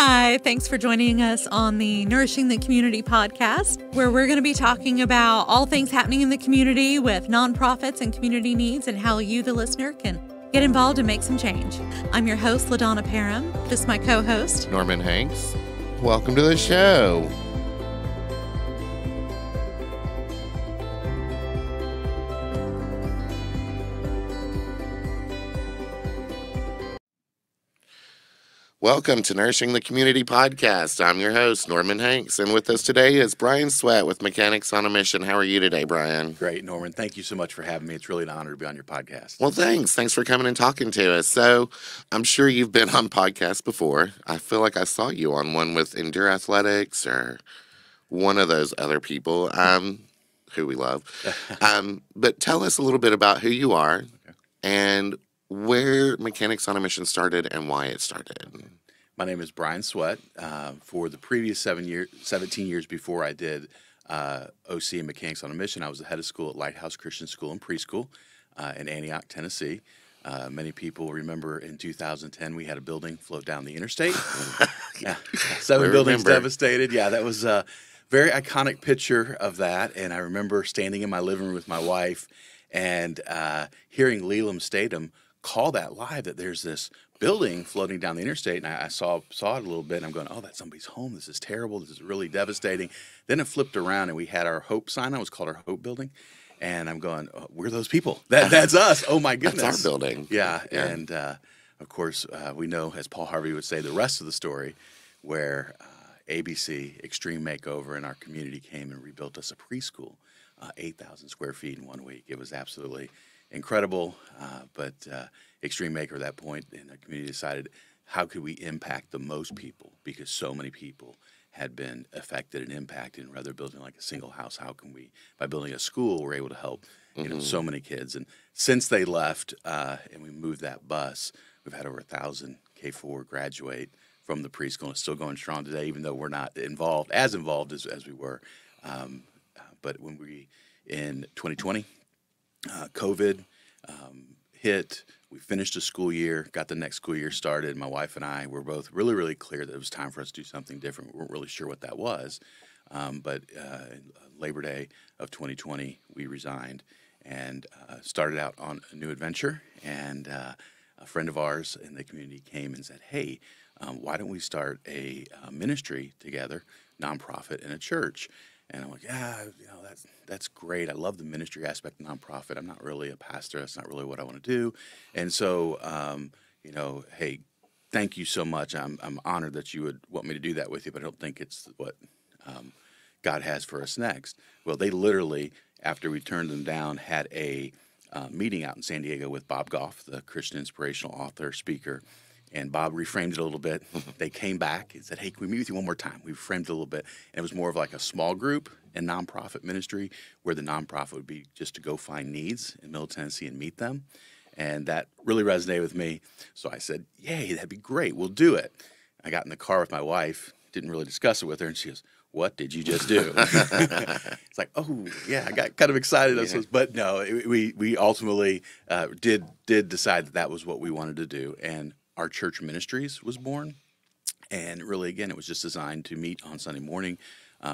Hi, thanks for joining us on the Nourishing the Community Podcast, where we're going to be talking about all things happening in the community with nonprofits and community needs and how you, the listener, can get involved and make some change. I'm your host, LaDonna Parham. This is my co-host, Norman Hanks. Welcome to the show. Welcome to Nourishing the Community Podcast. I'm your host, Norman Hanks, and with us today is Brian Sweatt with Mechanics on a Mission. How are you today, Brian? Great, Norman. Thank you so much for having me. It's really an honor to be on your podcast. Well, thanks. Thanks for coming and talking to us. So I'm sure you've been on podcasts before. I feel like I saw you on one with Endure Athletics or one of those other people who we love. But tell us a little bit about who you are and where Mechanics on a Mission started and why it started. My name is Brian Sweatt. For the previous 17 years before I did OC and Mechanics on a Mission, I was the head of school at Lighthouse Christian School and Preschool in Antioch, Tennessee. Many people remember in 2010 we had a building float down the interstate. Seven buildings devastated. Yeah, that was a very iconic picture of that. And I remember standing in my living room with my wife and hearing Leland Statham call that live, that there's this building floating down the interstate, and I saw it a little bit, and I'm going, oh, that's somebody's home. This is terrible. This is really devastating. Then it flipped around, and we had our Hope sign. It was called our Hope Building, and I'm going, oh, we're those people. That's us. Oh, my goodness. That's our building. Yeah. And, of course, we know, as Paul Harvey would say, the rest of the story, where ABC Extreme Makeover in our community came and rebuilt us a preschool, 8,000 square feet in 1 week. It was absolutely incredible, but Extreme Maker at that point in the community decided, how could we impact the most people? Because so many people had been affected and impacted. And rather building like a single house, how can we, by building a school, we're able to help so many kids. And since they left and we moved that bus, we've had over 1,000 K4 graduate from the preschool, and it's still going strong today, even though we're not involved as we were. But when we, in 2020, COVID hit. We finished the school year, got the next school year started. My wife and I were both really, really clear that it was time for us to do something different. We weren't really sure what that was. But Labor Day of 2020, we resigned and started out on a new adventure. And a friend of ours in the community came and said, hey, why don't we start a ministry together, nonprofit in a church? And I'm like, yeah, that's great. I love the ministry aspect of nonprofit. I'm not really a pastor. That's not really what I want to do. And so, hey, thank you so much. I'm honored that you would want me to do that with you, but I don't think it's what God has for us next. Well, they literally, after we turned them down, had a meeting out in San Diego with Bob Goff, the Christian inspirational author, speaker. And Bob reframed it a little bit. They came back and said, hey, can we meet with you one more time? We framed it a little bit. And it was more of like a small group and nonprofit ministry, where the nonprofit would be just to go find needs in Middle Tennessee and meet them. And that really resonated with me. So I said, yay, that'd be great. We'll do it. I got in the car with my wife, didn't really discuss it with her. And she goes, what did you just do? It's like, oh, yeah, I got kind of excited. Yeah. But no, we ultimately did decide that was what we wanted to do. And our church ministries was born, and really, again, it was just designed to meet on Sunday morning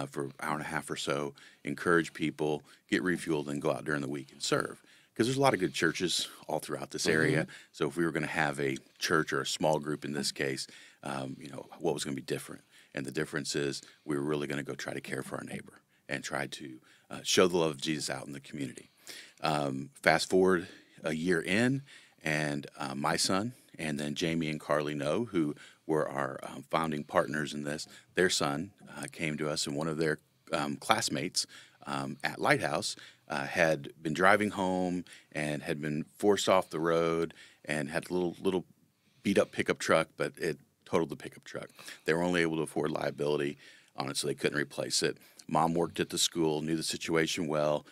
for an hour and a half or so, encourage people, get refueled, and go out during the week and serve. Because there's a lot of good churches all throughout this area. So if we were going to have a church or a small group in this case, what was going to be different? And the difference is we were really going to go try to care for our neighbor and try to show the love of Jesus out in the community. Fast forward a year in, and my son, and then Jamie and Carly Noe, who were our founding partners in this, their son came to us, and one of their classmates at Lighthouse had been driving home and had been forced off the road and had a little beat-up pickup truck, but it totaled the pickup truck. They were only able to afford liability on it, so they couldn't replace it. Mom worked at the school, knew the situation well.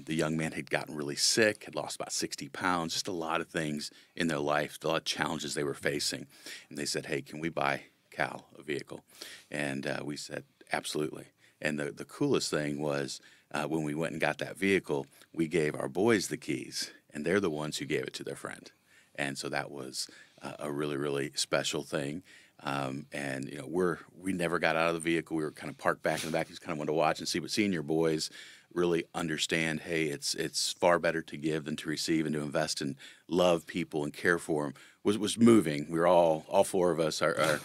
The young man had gotten really sick, had lost about 60 pounds, just a lot of things in their life, a lot of challenges they were facing. And they said, hey, can we buy Cal a vehicle? And we said, absolutely. And the coolest thing was when we went and got that vehicle, we gave our boys the keys, and they're the ones who gave it to their friend. And so that was a really, really special thing. And we never got out of the vehicle. We were kind of parked back in the back. Just kind of wanted to watch and see. But seeing your boys really understand, hey, it's far better to give than to receive, and to invest and love people and care for them was moving. We were all four of us, our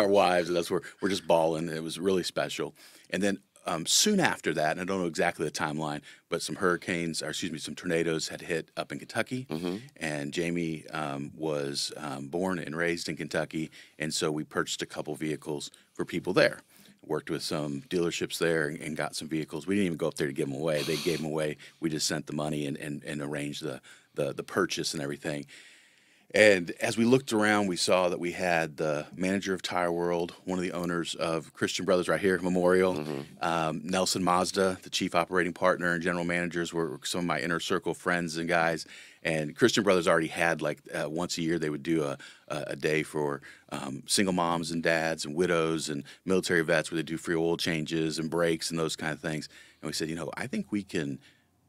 wives, and we're just bawling. It was really special. And then soon after that, and I don't know exactly the timeline, but some tornadoes had hit up in Kentucky, and Jamie was born and raised in Kentucky, and so we purchased a couple vehicles for people there. Worked with some dealerships there and got some vehicles. We didn't even go up there to give them away. They gave them away. We just sent the money and arranged the purchase and everything. And as we looked around, we saw that we had the manager of Tire World, one of the owners of Christian Brothers right here, Memorial, Nelson Mazda, the chief operating partner, and general managers were some of my inner circle friends and guys. And Christian Brothers already had, once a year, they would do a day for single moms and dads and widows and military vets, where they do free oil changes and brakes and those kind of things. And we said, I think we can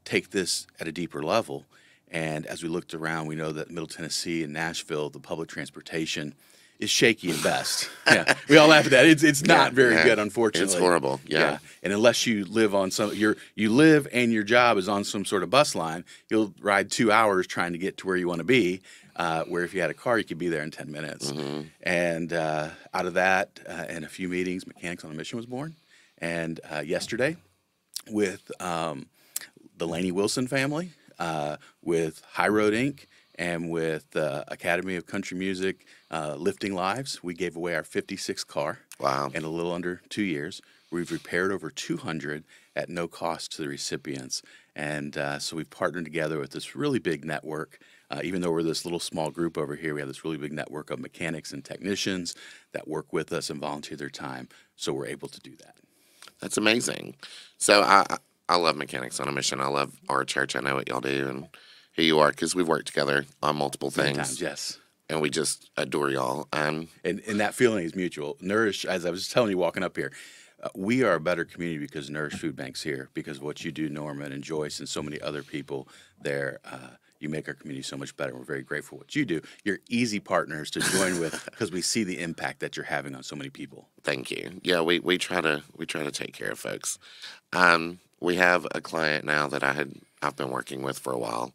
take this at a deeper level. And as we looked around, we know that Middle Tennessee and Nashville, the public transportation is shaky at best. Yeah, we all laugh at that. It's not very good, unfortunately. It's horrible. Yeah. And unless you live on you live and your job is on some sort of bus line, you'll ride 2 hours trying to get to where you want to be. Where if you had a car, you could be there in 10 minutes. And out of that, and a few meetings, Mechanics on a Mission was born. And yesterday, with the Laney Wilson family, with High Road Inc., and with Academy of Country Music, Lifting Lives, we gave away our 56th car. Wow. In a little under 2 years. We've repaired over 200 at no cost to the recipients. And so we've partnered together with this really big network. Even though we're this little small group over here, we have this really big network of mechanics and technicians that work with us and volunteer their time. So we're able to do that. That's amazing. So I love Mechanics on a Mission. I love our church. I know what y'all do and who you are, because we've worked together on multiple things. Sometimes, yes. And we just adore y'all. And that feeling is mutual. Nourish, as I was telling you walking up here, we are a better community because Nourish Food Bank's here, because of what you do, Norman and Joyce, and so many other people there. You make our community so much better. We're very grateful for what you do. You're easy partners to join with, because we see the impact that you're having on so many people. Thank you. Yeah, we try to take care of folks. We have a client now that I've been working with for a while,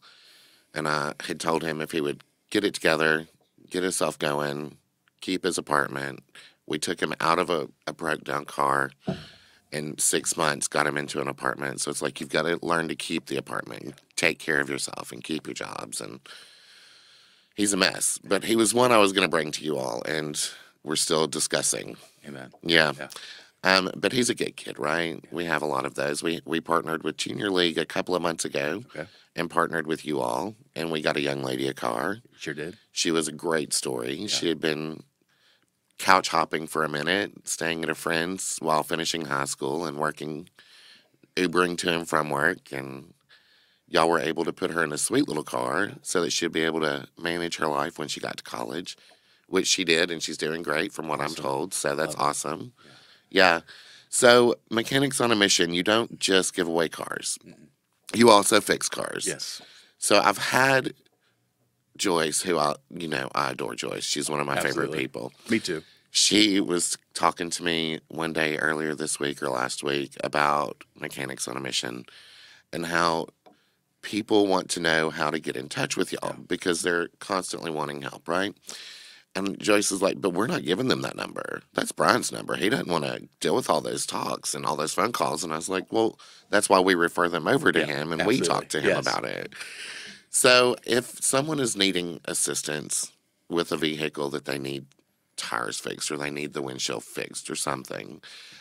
and I had told him if he would get it together, get himself going, keep his apartment. We took him out of a broke down car. In 6 months, got him into an apartment. So it's like, you've got to learn to keep the apartment, take care of yourself, and keep your jobs. And he's a mess. But he was one I was going to bring to you all, and we're still discussing. Amen. Yeah. But he's a good kid, right? Yeah. We have a lot of those. We partnered with Junior League a couple of months ago, and partnered with you all, and we got a young lady a car. Sure did. She was a great story. Yeah. She had been couch hopping for a minute, staying at a friend's while finishing high school and working, Ubering to and from work. And y'all were able to put her in a sweet little car so that she'd be able to manage her life when she got to college, which she did, and she's doing great from what I'm told. So that's awesome. Yeah. So Mechanics on a Mission, you don't just give away cars. You also fix cars. Yes. So I've had Joyce, who I adore Joyce. She's one of my favorite people. Me too. She was talking to me one day earlier this week or last week about Mechanics on a Mission and how people want to know how to get in touch with y'all because they're constantly wanting help, right? And Joyce is like, but we're not giving them that number. That's Brian's number. He doesn't want to deal with all those talks and all those phone calls. And I was like, well, that's why we refer them over to him and we talk to him about it. So if someone is needing assistance with a vehicle that they need tires fixed or they need the windshield fixed or something,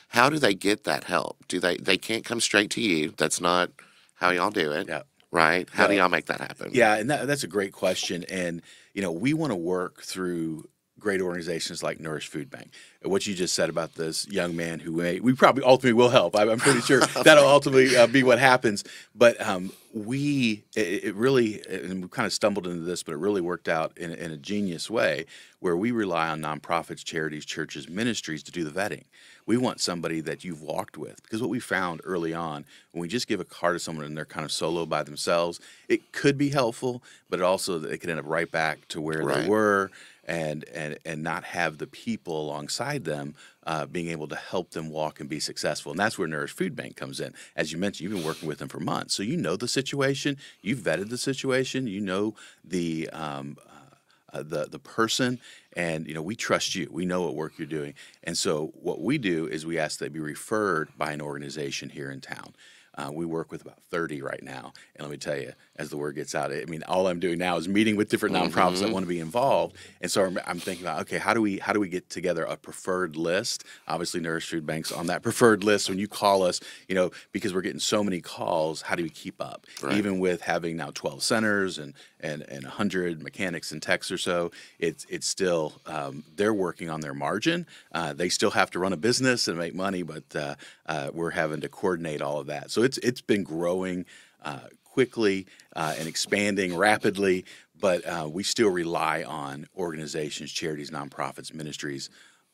how do they get that help? They can't come straight to you. That's not how y'all do it, right? How do y'all make that happen? Yeah, and that's a great question. And, we want to work through great organizations like Nourish Food Bank. What you just said about this young man who we probably ultimately will help. I'm pretty sure that'll ultimately be what happens. But it really, and we kind of stumbled into this, but it really worked out in a genius way where we rely on nonprofits, charities, churches, ministries to do the vetting. We want somebody that you've walked with, because what we found early on, when we just give a car to someone and they're kind of solo by themselves, it could be helpful, but it could end up right back to where they were. and not have the people alongside them being able to help them walk and be successful. And that's where Nourish Food Bank comes in. As you mentioned, you've been working with them for months, so you know the situation, you've vetted the situation, you know the person, and we trust you. We know what work you're doing, and so what we do is we ask that they be referred by an organization here in town. We work with about 30 right now, and let me tell you, as the word gets out, I mean, all I'm doing now is meeting with different nonprofits that want to be involved, and so I'm thinking about, okay, how do we get together a preferred list? Obviously, Nourish Food Bank's on that preferred list. When you call us, because we're getting so many calls, how do we keep up? Right. Even with having now 12 centers and 100 mechanics and techs or so, it's still they're working on their margin. They still have to run a business and make money, but we're having to coordinate all of that. So it's been growing quickly and expanding rapidly, but we still rely on organizations, charities, nonprofits, ministries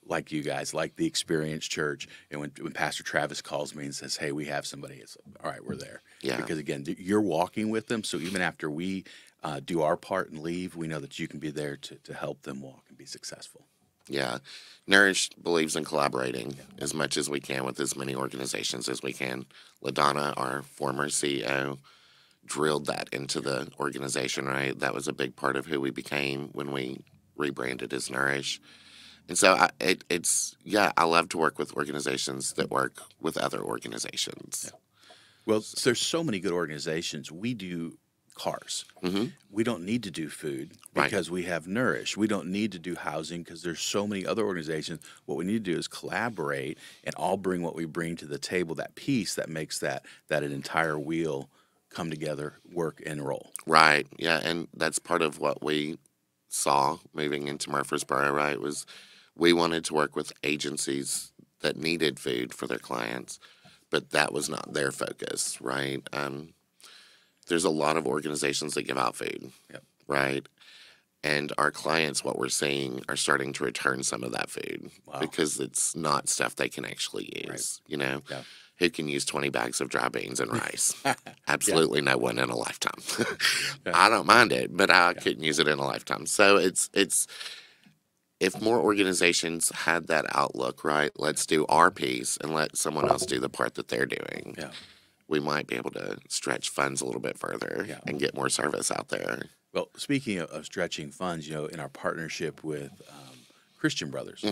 like you guys, like the Experience Church. And when Pastor Travis calls me and says, hey, we have somebody, it's like, all right, we're there. Yeah. Because again, you're walking with them. So even after we do our part and leave, we know that you can be there to help them walk and be successful. Yeah. Nourish believes in collaborating as much as we can with as many organizations as we can. LaDonna, our former CEO, drilled that into the organization, right? That was a big part of who we became when we rebranded as Nourish. And so I love to work with organizations that work with other organizations. Yeah. Well, there's so many good organizations. We do cars. Mm-hmm. We don't need to do food because we have Nourish. We don't need to do housing because there's so many other organizations. What we need to do is collaborate and all bring what we bring to the table, that piece that makes that an entire wheel come together, work, and roll. Right. Yeah, and that's part of what we saw moving into Murfreesboro, right, was we wanted to work with agencies that needed food for their clients, but that was not their focus, right? There's a lot of organizations that give out food, right? And our clients, what we're seeing, are starting to return some of that food because it's not stuff they can actually use, Yeah. Who can use 20 bags of dry beans and rice? Absolutely no one in a lifetime. I don't mind it, but I couldn't use it in a lifetime. So it's if more organizations had that outlook, right, let's do our piece and let someone else do the part that they're doing. Yeah. We might be able to stretch funds a little bit further and get more service out there. Well, speaking of stretching funds, in our partnership with Christian Brothers,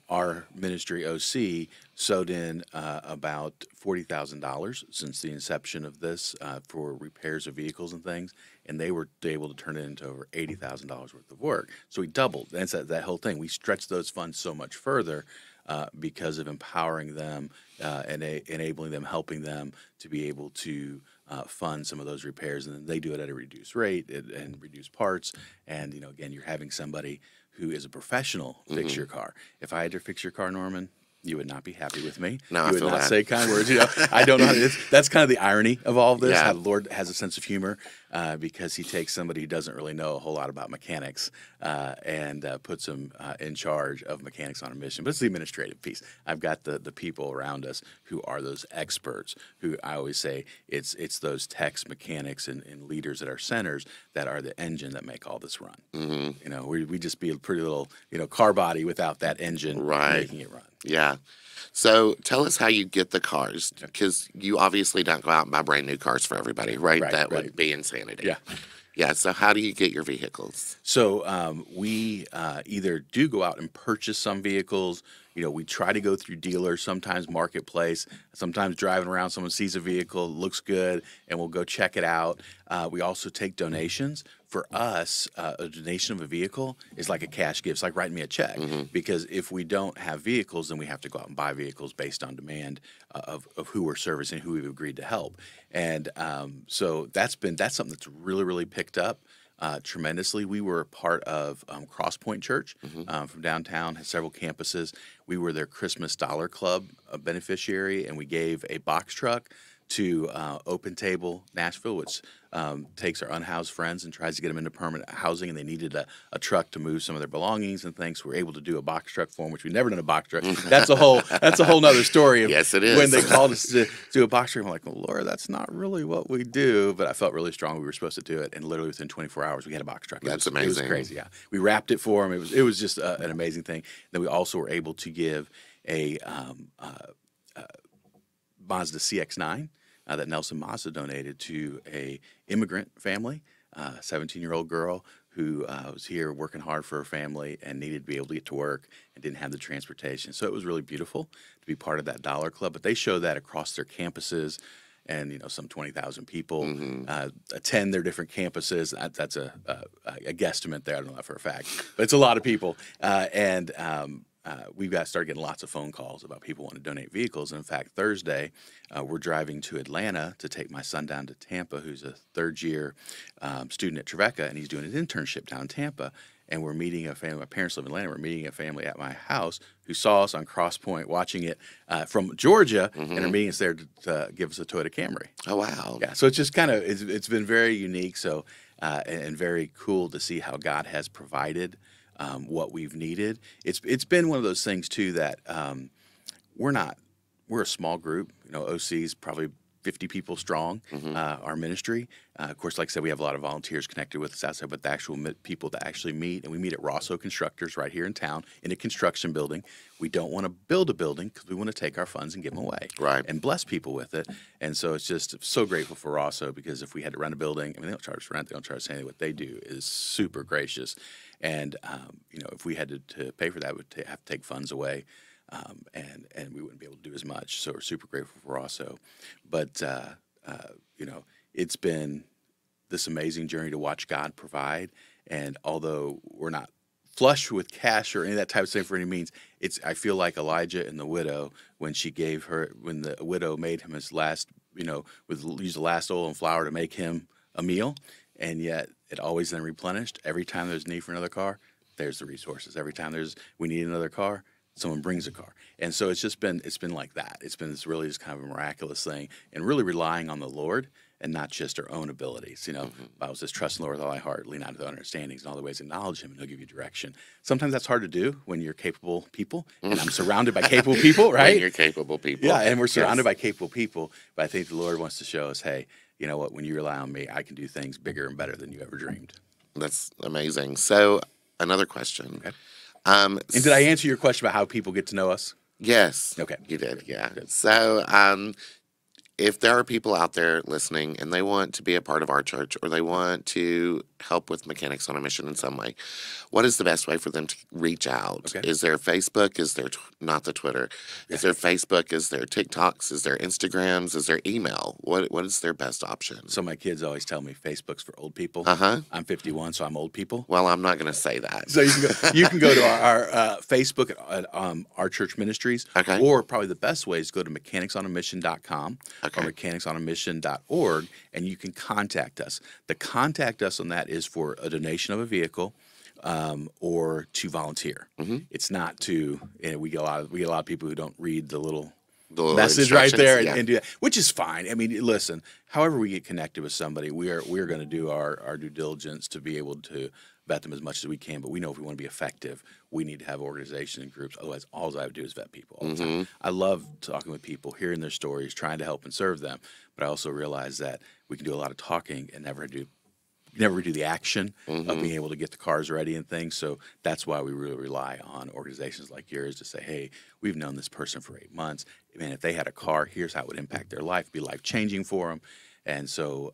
our ministry OC sewed in about $40,000 since the inception of this for repairs of vehicles and things, and they were able to turn it into over $80,000 worth of work. So we doubled. That's that whole thing. We stretched those funds so much further because of empowering them and enabling them, helping them to be able to fund some of those repairs, and then they do it at a reduced rate and reduced parts. And again, you're having somebody who is a professional fix your car. If I had to fix your car, Norman, you would not be happy with me. No, you would not say kind words. I don't know. That's kind of the irony of all of this. How the Lord has a sense of humor because He takes somebody who doesn't really know a whole lot about mechanics and puts them in charge of mechanics on a mission. But it's the administrative piece. I've got the people around us who are those experts. Who I always say it's those techs, mechanics, and leaders at our centers that are the engine that make all this run. Mm-hmm. We just be a pretty little car body without that engine making it run. Yeah. So tell us how you get the cars, because you obviously don't go out and buy brand new cars for everybody, right? That would be insanity. Yeah. Yeah. So how do you get your vehicles? So we either do go out and purchase some vehicles. We try to go through dealers, sometimes marketplace, sometimes driving around, someone sees a vehicle, looks good, and we'll go check it out. We also take donations. For us, a donation of a vehicle is like a cash gift. It's like writing me a check because if we don't have vehicles, then we have to go out and buy vehicles based on demand of who we're servicing, who we've agreed to help. And so that's something that's really, really picked up tremendously. We were part of Cross Point Church from downtown, has several campuses. We were their Christmas Dollar Club beneficiary, and we gave a box truck to Open Table Nashville, which takes our unhoused friends and tries to get them into permanent housing, and they needed a truck to move some of their belongings and things. So we're able to do a box truck for them, which we've never done a box truck. That's a whole nother story. Yes, it is. When they called us to do a box truck, I'm like, well, Laura, that's not really what we do. But I felt really strong we were supposed to do it, and literally within 24 hours, we had a box truck. That's amazing. It was crazy. Yeah, we wrapped it for them. It was just an amazing thing. Then we also were able to give a Mazda CX-9 that Nelson Mazda donated to a immigrant family, 17-year-old girl who was here working hard for her family and needed to be able to get to work and didn't have the transportation. So it was really beautiful to be part of that Dollar Club. But they show that across their campuses, and some 20,000 people attend their different campuses. That's a guesstimate there. I don't know that for a fact, but it's a lot of people. We've started getting lots of phone calls about people wanting to donate vehicles. And in fact, Thursday, we're driving to Atlanta to take my son down to Tampa, who's a third-year student at Trevecca, and he's doing an internship down in Tampa. And we're meeting a family. My parents live in Atlanta. We're meeting a family at my house who saw us on Cross Point watching it from Georgia, and are meeting us there to give us a Toyota Camry. Oh, wow. Yeah, so it's just kind of it's been very unique. So and very cool to see how God has provided what we've needed. It's been one of those things too that we're a small group. OC's probably 50 people strong, our ministry. Of course, like I said, we have a lot of volunteers connected with us outside, but the actual people that actually meet, and we meet at Rosso Constructors right here in town in a construction building. We don't want to build a building because we want to take our funds and give them away and bless people with it. And so it's just so grateful for Rosso, because if we had to rent a building, they don't charge us rent, they don't charge us anything. What they do is super gracious. And, if we had to pay for that, we'd have to take funds away. And we wouldn't be able to do as much. So we're super grateful for Rosso. But, it's been this amazing journey to watch God provide. And although we're not flush with cash or any of that type of thing for any means, I feel like Elijah and the widow, when the widow made him his last, used the last oil and flour to make him a meal. And yet it always then replenished. Every time there's need for another car, there's the resources. Every time we need another car, someone brings a car. And so it's been like that. It's really just kind of a miraculous thing, and really relying on the Lord and not just our own abilities. The Bible says, trust in the Lord with all thy heart, lean not to thy own understandings, in all the ways acknowledge him, and he'll give you direction. Sometimes that's hard to do when you're capable people, and I'm surrounded by capable people, right? When you're capable people. Yeah, and we're surrounded by capable people, but I think the Lord wants to show us, hey, you know what, when you rely on me, I can do things bigger and better than you ever dreamed. That's amazing. So another question. Okay. And did I answer your question about how people get to know us? Yes. Okay. You did, yeah. Good. So if there are people out there listening and they want to be a part of our church, or they want to help with Mechanics on a Mission in some way, what is the best way for them to reach out? Okay. Is there Facebook? Is there not the Twitter? Is there Facebook? Is there TikToks? Is there Instagrams? Is there email? What is their best option? So my kids always tell me Facebook's for old people. I'm 51, so I'm old people. Well, I'm not going to say that. So you can go to our Facebook at our church ministries. Okay. Or probably the best way is go to mechanicsOnAmission.com. Okay. Or mechanicsOnAmission.org, and you can contact us. The contact us on that is for a donation of a vehicle, or to volunteer. It's not to. We get a lot of people who don't read the little message right there and do that, which is fine. I mean, listen. However, we get connected with somebody, we're going to do our due diligence to be able to vet them as much as we can, but we know if we want to be effective, we need to have organizations and groups. Otherwise, all I would do is vet people all the time. I love talking with people, hearing their stories, trying to help and serve them, but I also realize that we can do a lot of talking and never do the action of being able to get the cars ready and things. So that's why we really rely on organizations like yours to say, hey, we've known this person for 8 months. Man, if they had a car, here's how it would impact their life, be life-changing for them. And so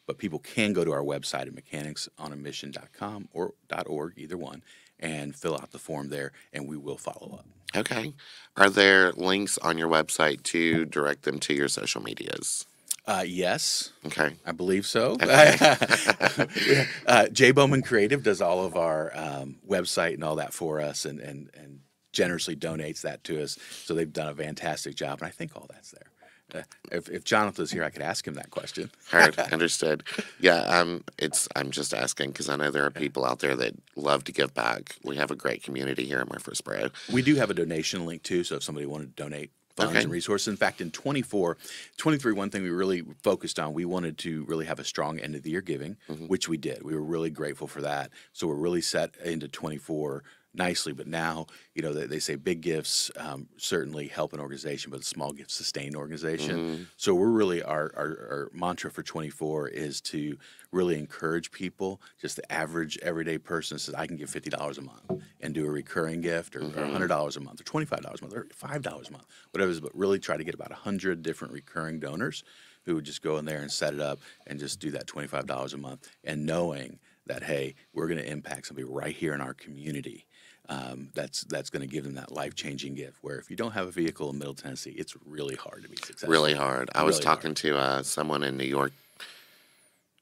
but people can go to our website at mechanicsOnAmission.com or .org, either one, and fill out the form there, and we will follow up. Okay. Are there links on your website to direct them to your social medias? Yes. Okay. I believe so. Okay. Jay Bowman Creative does all of our website and all that for us, and generously donates that to us. So they've done a fantastic job, and I think all that's there. If Jonathan was here, I could ask him that question. Heard, understood. Yeah, I'm just asking because I know there are people out there that love to give back. We have a great community here at Murfreesboro. We do have a donation link too, so if somebody wanted to donate funds Okay. and resources. In fact, in 23, one thing we really focused on, we wanted to really have a strong end of the year giving, which we did. We were really grateful for that. So we're really set into 24 nicely. But now, they say big gifts certainly help an organization, but small gifts sustain an organization. So we're really, our mantra for 24 is to really encourage people, just the average everyday person says, I can give $50 a month and do a recurring gift or $100 a month or $25 a month or $5 a month, whatever it is, but really try to get about 100 different recurring donors who would just go in there and set it up and just do that $25 a month, and knowing that, hey, we're going to impact somebody right here in our community. That's going to give them that life-changing gift, where if you don't have a vehicle in Middle Tennessee, it's really hard to be successful. Really hard. I was Really talking to someone in New York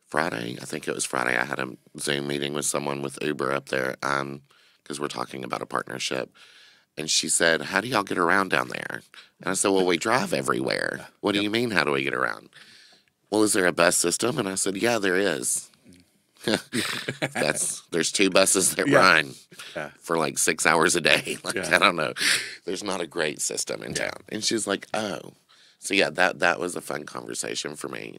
Friday. I think it was Friday. I had a Zoom meeting with someone with Uber up there because we're talking about a partnership. And she said, how do y'all get around down there? And I said, well, we drive everywhere. What do you mean, how do we get around? Well, is there a bus system? And I said, yeah, there is. There's 2 buses that run for like 6 hours a day. I don't know. There's not a great system in town. And she's like, oh. So yeah, that was a fun conversation for me.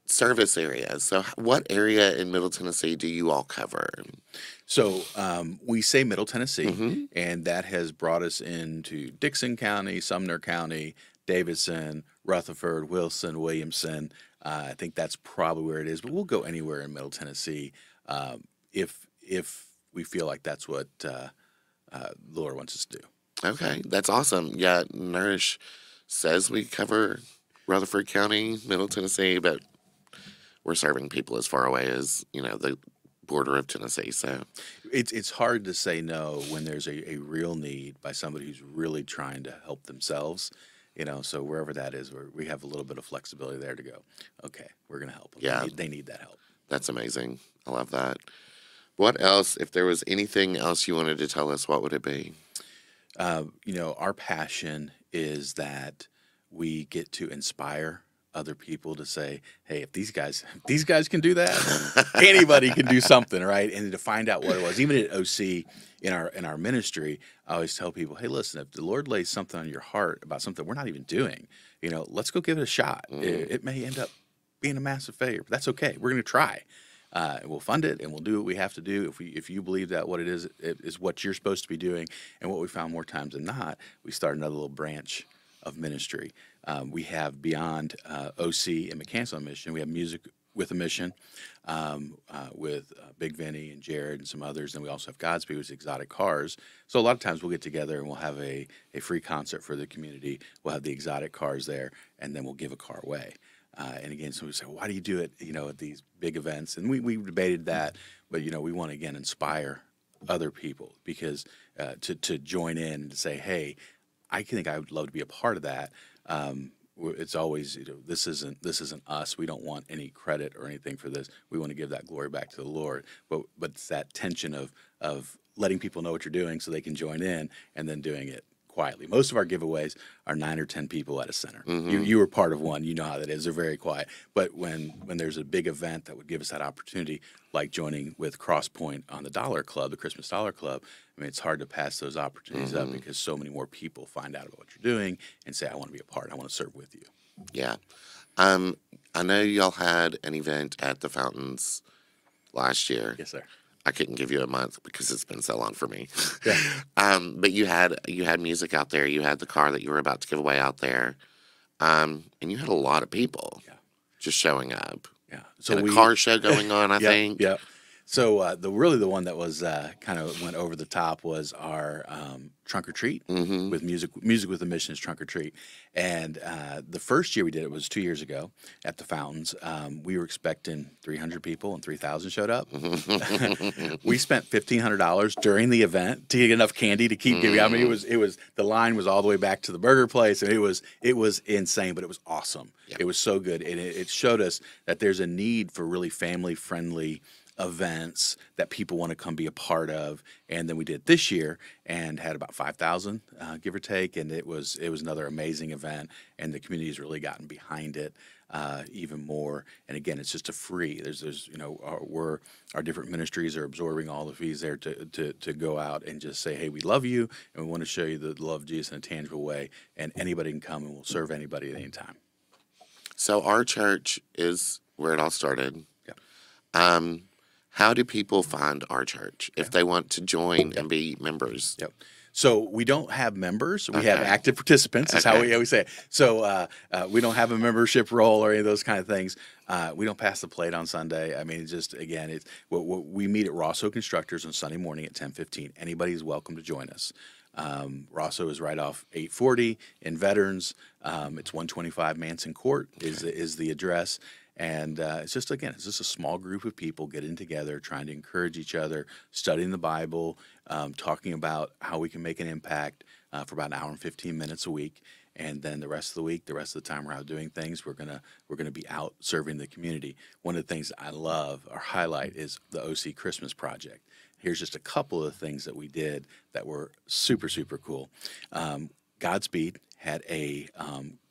Service areas. So what area in Middle Tennessee do you all cover? So we say Middle Tennessee, and that has brought us into Dixon County, Sumner County, Davidson, Rutherford, Wilson, Williamson. I think that's probably where it is, but we'll go anywhere in Middle Tennessee if we feel like that's what the Lord wants us to do. Okay, that's awesome. Yeah, Nourish says we cover Rutherford County, Middle Tennessee, but we're serving people as far away as, the border of Tennessee. So it's hard to say no when there's a real need by somebody who's really trying to help themselves. So wherever that is, we have a little bit of flexibility there to go, okay, we're going to help them. Yeah. They need that help. That's amazing. I love that. What else, if there was anything else you wanted to tell us, what would it be? Our passion is that we get to inspire other people to say, hey, if these guys can do that, anybody can do something, right? And to find out what it was. Even at OC in our ministry, I always tell people, hey, listen, if the Lord lays something on your heart about something we're not even doing, let's go give it a shot. It may end up being a massive failure, but that's okay. We're going to try. And we'll fund it, and we'll do what we have to do. If you believe that what it is what you're supposed to be doing, and what we found more times than not, we start another little branch of ministry. We have beyond OC and Mechanics on Mission. We have Music with a Mission with Big Vinny and Jared and some others. And we also have Godspeed with Exotic Cars. So a lot of times we'll get together and we'll have a free concert for the community. We'll have the exotic cars there, and then we'll give a car away. And again, so we say, why do you do it, at these big events? And we debated that, but, we want to, again, inspire other people because to join in and to say, hey, I think I would love to be a part of that. It's always, this isn't us. We don't want any credit or anything for this. We want to give that glory back to the Lord. But it's that tension of letting people know what you're doing so they can join in, and then doing it quietly. Most of our giveaways are 9 or 10 people at a center. You were part of one. You know how that is. They're very quiet. But when there's a big event that would give us that opportunity, like joining with Crosspoint on the Dollar Club, the Christmas Dollar Club, it's hard to pass those opportunities up because so many more people find out about what you're doing and say, I want to be a part. I want to serve with you. Yeah. I know y'all had an event at the Fountains last year. Yes, sir. I couldn't give you a month because it's been so long for me. Yeah. But you had music out there. You had the car that you were about to give away out there. And you had a lot of people just showing up. Yeah. So a car show going on, I think. Yeah. So the one that was kind of went over the top was our trunk or treat with music with a Mission's trunk or treat. And the first year we did it was 2 years ago at the Fountains. We were expecting 300 people, and 3,000 showed up. We spent $1,500 during the event to get enough candy to keep giving. I mean, it was the line was all the way back to the burger place, and it was insane, but it was awesome. It was so good, and it showed us that there's a need for really family friendly events that people want to come be a part of. And then we did this year and had about 5,000, give or take. And it was another amazing event, and the community has really gotten behind it even more. And again, it's just a free. There's our different ministries are absorbing all the fees there to go out and just say, hey, we love you, and we want to show you the love of Jesus in a tangible way. And anybody can come, and we'll serve anybody at any time. So our church is where it all started. Yeah. How do people find our church if they want to join and be members? Yep. So we don't have members. We have active participants. Is how we say it. So we don't have a membership role or any of those kind of things. We don't pass the plate on Sunday. I mean, it's just, again, it's we meet at Rosso Constructors on Sunday morning at 10:15. Anybody's welcome to join us. Rosso is right off 840 in Veterans. It's 125 Manson Court is the address. And it's just a small group of people getting together, trying to encourage each other, studying the Bible, talking about how we can make an impact for about an hour and 15 minutes a week. And then the rest of the week, the rest of the time we're out doing things, we're gonna be out serving the community. One of the things I love or highlight is the OC Christmas Project. Here's just a couple of things that we did that were super, super cool. Godspeed had a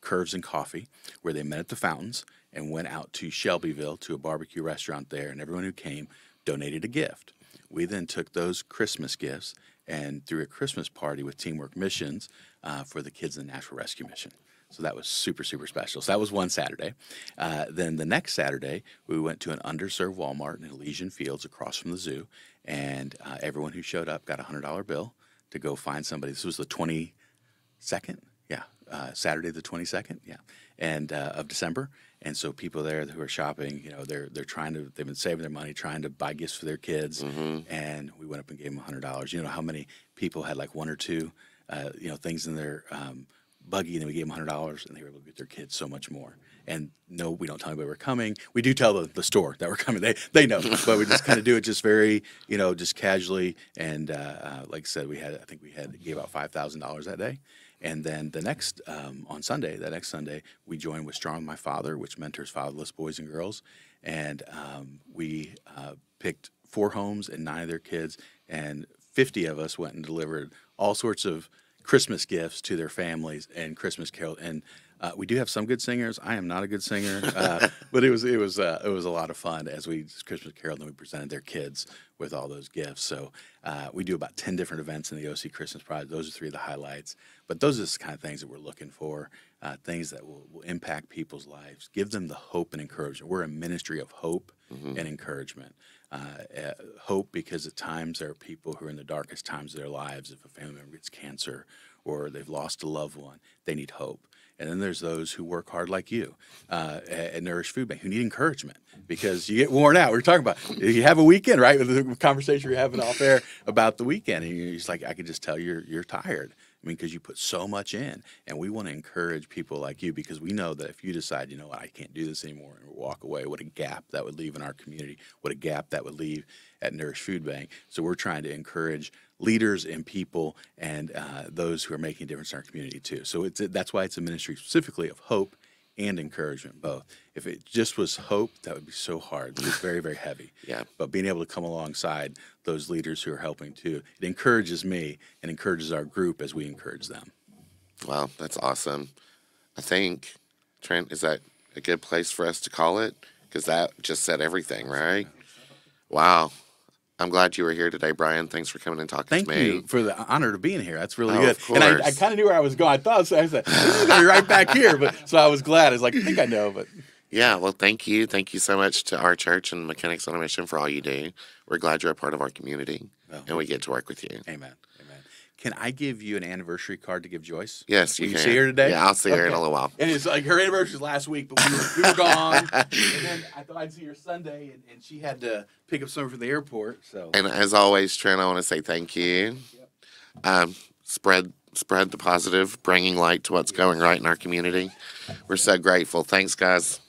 Curves and Coffee where they met at the fountains and went out to Shelbyville to a barbecue restaurant there, and everyone who came donated a gift. We then took those Christmas gifts and threw a Christmas party with Teamwork Missions for the kids in the Nashville Rescue Mission. So that was super, super special. So that was one Saturday. Then the next Saturday, we went to an underserved Walmart in Elysian Fields across from the zoo, and everyone who showed up got a $100 bill to go find somebody. This was the 22nd? Yeah. Saturday the 22nd, and of December. And so people there who are shopping, they've been saving their money, trying to buy gifts for their kids. Mm-hmm. And we went up and gave them $100. You know how many people had like one or two, things in their buggy, and then we gave them $100, and they were able to get their kids so much more. And no, we don't tell anybody we're coming. We do tell the store that we're coming. They know, but we just kind of do it just very, just casually. And like I said, we gave out $5,000 that day. And then the next, on Sunday, we joined with Strong My Father, which mentors fatherless boys and girls. And we picked 4 homes and 9 of their kids, and 50 of us went and delivered all sorts of Christmas gifts to their families and Christmas carols. And we do have some good singers. I am not a good singer, but it was a lot of fun as we Christmas caroled, and we presented their kids with all those gifts. So we do about 10 different events in the OC Christmas Project. Those are 3 of the highlights. But those are the kind of things that we're looking for, things that will impact people's lives, give them the hope and encouragement. We're a ministry of hope and encouragement. Hope because at times there are people who are in the darkest times of their lives. If a family member gets cancer or they've lost a loved one, they need hope. And then there's those who work hard like you at Nourish Food Bank who need encouragement because you get worn out. We're talking about you have a weekend, right? With the conversation we're having off air about the weekend, and you're just like, I could just tell you're tired. I mean, because you put so much in, and we want to encourage people like you because we know that if you decide, you know what, I can't do this anymore and walk away, what a gap that would leave in our community, what a gap that would leave at Nourish Food Bank. So we're trying to encourage leaders and people and those who are making a difference in our community too. So that's why it's a ministry specifically of hope and encouragement both. If it just was hope, that would be so hard. It's very, very heavy. Yeah. But being able to come alongside those leaders who are helping too, it encourages me and encourages our group as we encourage them. Wow, that's awesome. I think, Trent, is that a good place for us to call it? Because that just said everything, right? Wow. I'm glad you were here today, Brian. Thanks for coming and talking to me. Thank you for the honor of being here. That's really good. Of course. And I kind of knew where I was going. I said, this is going to be right back here. But so I was glad. I was like, I think I know. But yeah, well, thank you. Thank you so much to our church and Mechanics on a Mission for all you do. We're glad you're a part of our community, and we get to work with you. Amen. Can I give you an anniversary card to give Joyce? Yes, you Will can. You see her today? Yeah, I'll see her in a little while. And it's like her anniversary was last week, but we were gone. And then I thought I'd see her Sunday, and she had to pick up something from the airport. So. And as always, Trent, I want to say thank you. Yep. Spread the positive, bringing light to what's going right in our community. We're so grateful. Thanks, guys.